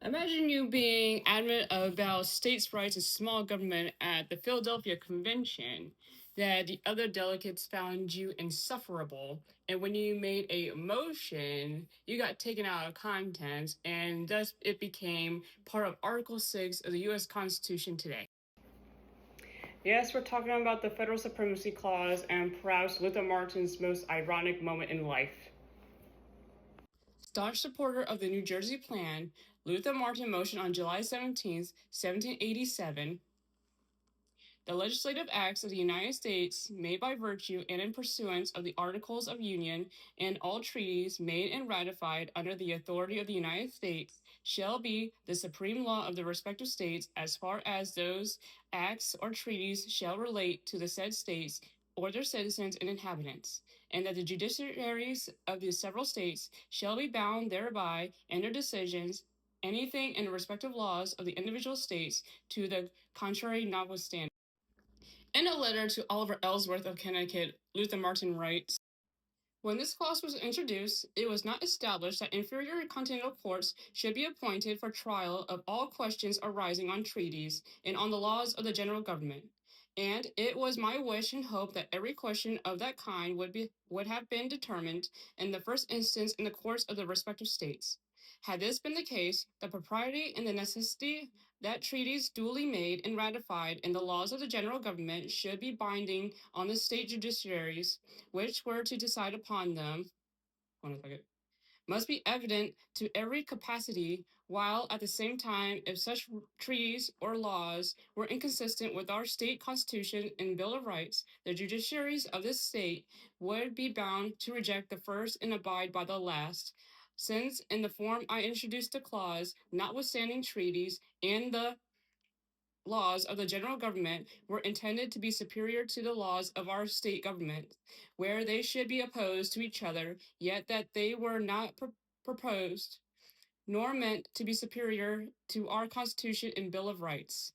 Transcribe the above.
Imagine you being adamant about states' rights and small government at the Philadelphia Convention, that the other delegates found you insufferable, and when you made a motion, you got taken out of context, and thus it became part of Article 6 of the U.S. Constitution today. Yes, we're talking about the Federal Supremacy Clause and perhaps Luther Martin's most ironic moment in life. Staunch supporter of the New Jersey Plan, Luther Martin motioned on July 17, 1787, the legislative acts of the United States made by virtue and in pursuance of the Articles of Union and all treaties made and ratified under the authority of the United States shall be the supreme law of the respective states as far as those acts or treaties shall relate to the said states or their citizens and inhabitants, and that the judiciaries of the several states shall be bound thereby and their decisions, anything in the respective laws of the individual states to the contrary notwithstanding. In a letter to Oliver Ellsworth of Connecticut, Luther Martin writes, when this clause was introduced, it was not established that inferior continental courts should be appointed for trial of all questions arising on treaties and on the laws of the general government. And it was my wish and hope that every question of that kind would have been determined in the first instance in the courts of the respective states. Had this been the case, the propriety and the necessity that treaties duly made and ratified in the laws of the general government should be binding on the state judiciaries, which were to decide upon them, must be evident to every capacity, while at the same time, if such treaties or laws were inconsistent with our state constitution and Bill of Rights, the judiciaries of this state would be bound to reject the first and abide by the last, since in the form I introduced the clause, notwithstanding treaties and the laws of the general government were intended to be superior to the laws of our state government, where they should be opposed to each other, yet that they were not proposed nor meant to be superior to our Constitution and Bill of Rights.